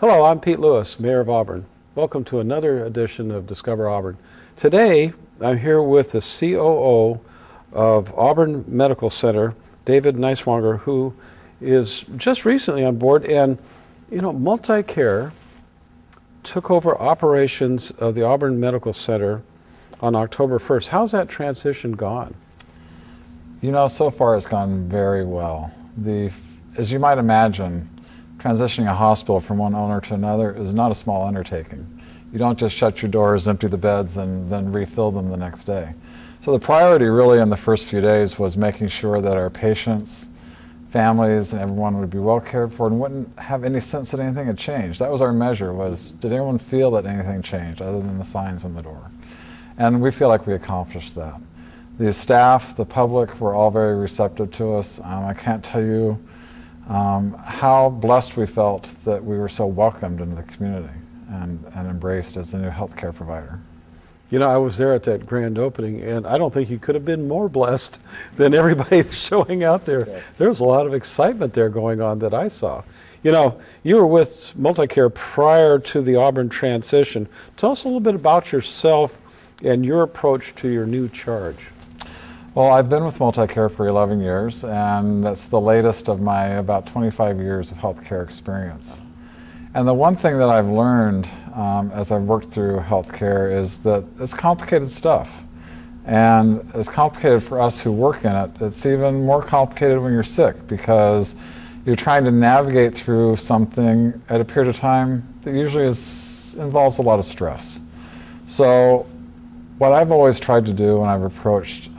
Hello, I'm Pete Lewis, Mayor of Auburn. Welcome to another edition of Discover Auburn. Today, I'm here with the COO of Auburn Medical Center, David Nicewonger, who is just recently on board. And, you know, Multicare took over operations of the Auburn Medical Center on October 1st. How's that transition gone? You know, so far it's gone very well. As you might imagine, transitioning a hospital from one owner to another is not a small undertaking. You don't just shut your doors, empty the beds, and then refill them the next day. So the priority really in the first few days was making sure that our patients, families, and everyone would be well cared for and wouldn't have any sense that anything had changed. That was our measure, was did anyone feel that anything changed other than the signs on the door? And we feel like we accomplished that. The staff, the public were all very receptive to us. I can't tell you how blessed we felt that we were so welcomed into the community and embraced as a new healthcare provider. You know, I was there at that grand opening, and I don't think you could have been more blessed than everybody showing out there. Yes. There was a lot of excitement there going on that I saw. You know, you were with Multicare prior to the Auburn transition. Tell us a little bit about yourself and your approach to your new charge. Well, I've been with Multicare for 11 years, and that's the latest of my about 25 years of healthcare experience. And the one thing that I've learned as I've worked through healthcare is that it's complicated stuff. And it's complicated for us who work in it. It's even more complicated when you're sick because you're trying to navigate through something at a period of time that usually involves a lot of stress. So what I've always tried to do when I've approached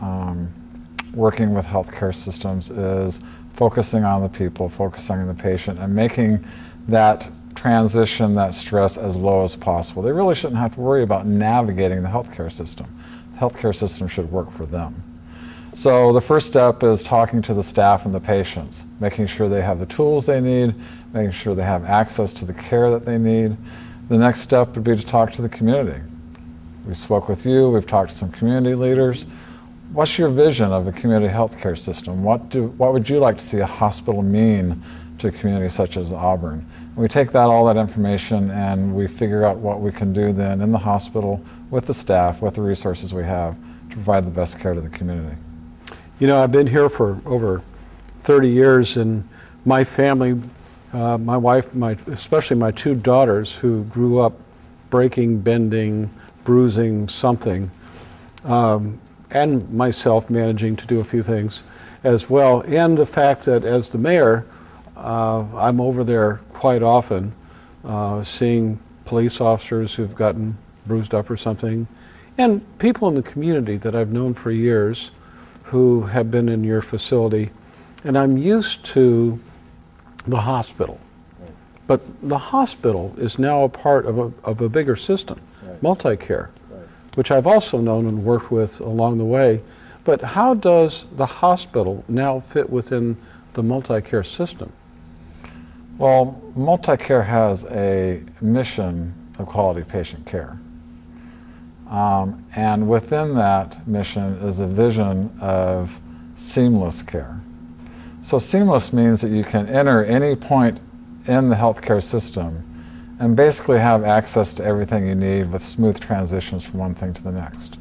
working with healthcare systems is focusing on the people, focusing on the patient, and making that transition, that stress, as low as possible. They really shouldn't have to worry about navigating the healthcare system. The healthcare system should work for them. So the first step is talking to the staff and the patients, making sure they have the tools they need, making sure they have access to the care that they need. The next step would be to talk to the community. We spoke with you, we've talked to some community leaders. What's your vision of a community healthcare system? What would you like to see a hospital mean to a community such as Auburn? And we take all that information and we figure out what we can do then in the hospital with the staff, with the resources we have to provide the best care to the community. You know, I've been here for over 30 years, and my family, my wife, especially my two daughters who grew up breaking, bending, bruising something, and myself managing to do a few things as well, and the fact that as the mayor, I'm over there quite often seeing police officers who've gotten bruised up or something, and people in the community that I've known for years who have been in your facility, and I'm used to the hospital. Right. But the hospital is now a part of a bigger system. Right. Multicare, right, which I've also known and worked with along the way. But how does the hospital now fit within the Multicare system? Well, Multicare has a mission of quality patient care. And within that mission is a vision of seamless care. So seamless means that you can enter any point in the healthcare system and basically have access to everything you need with smooth transitions from one thing to the next.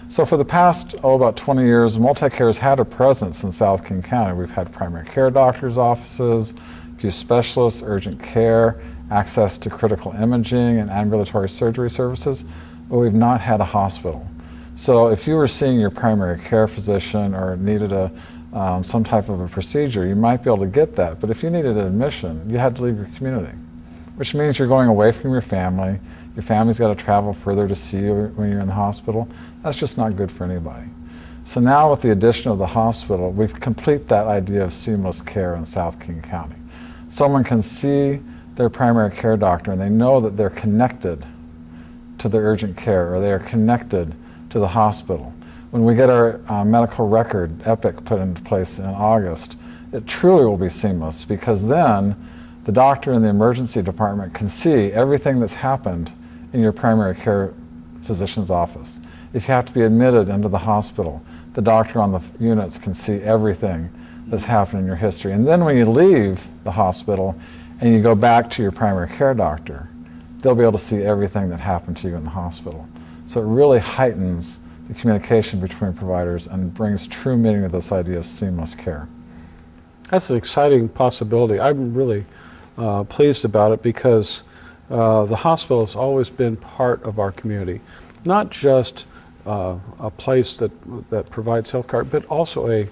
So for the past, about 20 years, Multicare has had a presence in South King County. We've had primary care doctors' offices, a few specialists, urgent care, access to critical imaging and ambulatory surgery services, but we've not had a hospital. So if you were seeing your primary care physician or needed some type of a procedure, you might be able to get that. But if you needed an admission, you had to leave your community, which means you're going away from your family. Your family's got to travel further to see you when you're in the hospital. That's just not good for anybody. So now with the addition of the hospital, we've completed that idea of seamless care in South King County. Someone can see their primary care doctor and they know that they're connected to their urgent care or they are connected to the hospital. When we get our medical record, EPIC, put into place in August, it truly will be seamless because then the doctor in the emergency department can see everything that's happened in your primary care physician's office. If you have to be admitted into the hospital, the doctor on the units can see everything that's happened in your history. And then when you leave the hospital and you go back to your primary care doctor, they'll be able to see everything that happened to you in the hospital. So it really heightens the communication between providers and brings true meaning to this idea of seamless care. That's an exciting possibility. I'm really pleased about it because the hospital has always been part of our community, not just a place that provides health care, but also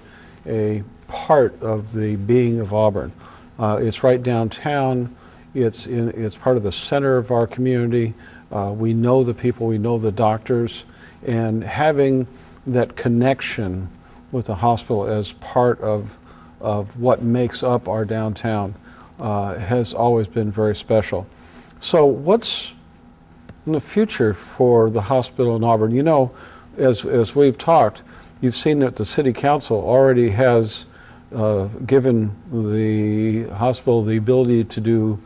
a part of the being of Auburn. It's right downtown. It's part of the center of our community. We know the people, we know the doctors, and having that connection with the hospital as part of what makes up our downtown has always been very special. So what's in the future for the hospital in Auburn? You know, as we've talked, you've seen that the City Council already has given the hospital the ability to do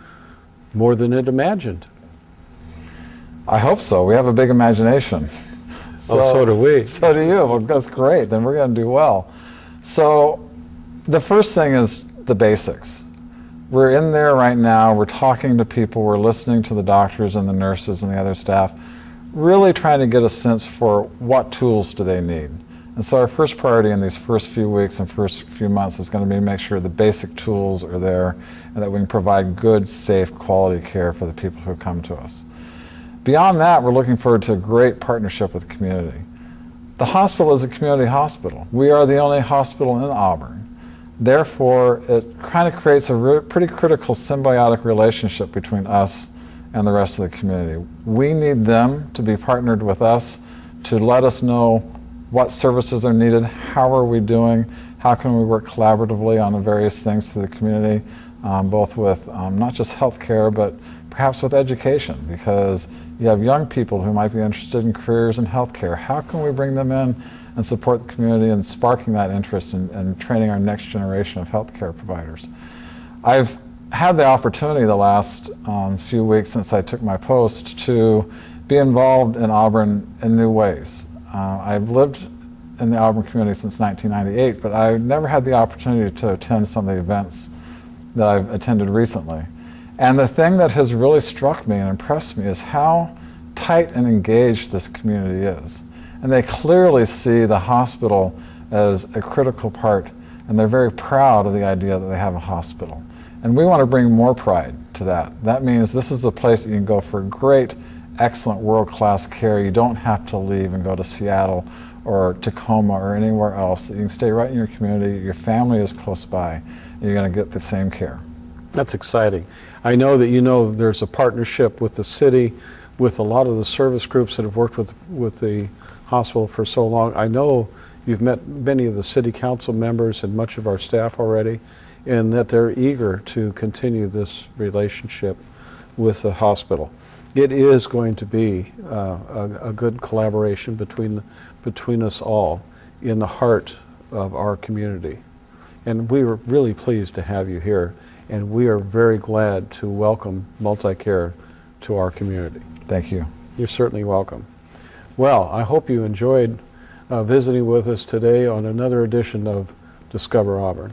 more than it imagined. I hope so. We have a big imagination. So do we. So do you. Well, that's great. Then we're going to do well. So the first thing is the basics. We're in there right now. We're talking to people. We're listening to the doctors and the nurses and the other staff, really trying to get a sense for what tools do they need. And so our first priority in these first few weeks and first few months is going to be to make sure the basic tools are there and that we can provide good, safe, quality care for the people who come to us. Beyond that, we're looking forward to a great partnership with the community. The hospital is a community hospital. We are the only hospital in Auburn. Therefore, it kind of creates a pretty critical symbiotic relationship between us and the rest of the community. We need them to be partnered with us to let us know what services are needed, how are we doing, how can we work collaboratively on the various things to the community, both with not just healthcare, but perhaps with education, because you have young people who might be interested in careers in healthcare. How can we bring them in and support the community and sparking that interest in training our next generation of healthcare providers? I've had the opportunity the last few weeks since I took my post to be involved in Auburn in new ways. I've lived in the Auburn community since 1998, but I've never had the opportunity to attend some of the events that I've attended recently. And the thing that has really struck me and impressed me is how tight and engaged this community is. And they clearly see the hospital as a critical part, and they're very proud of the idea that they have a hospital. And we want to bring more pride to that. That means this is a place that you can go for great, excellent, world-class care. You don't have to leave and go to Seattle or Tacoma or anywhere else. That you can stay right in your community, your family is close by, and you're going to get the same care. That's exciting. I know that there's a partnership with the city, with a lot of the service groups that have worked with the hospital for so long. I know you've met many of the city council members and much of our staff already, and that they're eager to continue this relationship with the hospital. It is going to be a good collaboration between us all in the heart of our community. And we were really pleased to have you here, and we are very glad to welcome Multicare to our community. Thank you. You're certainly welcome. Well, I hope you enjoyed visiting with us today on another edition of Discover Auburn.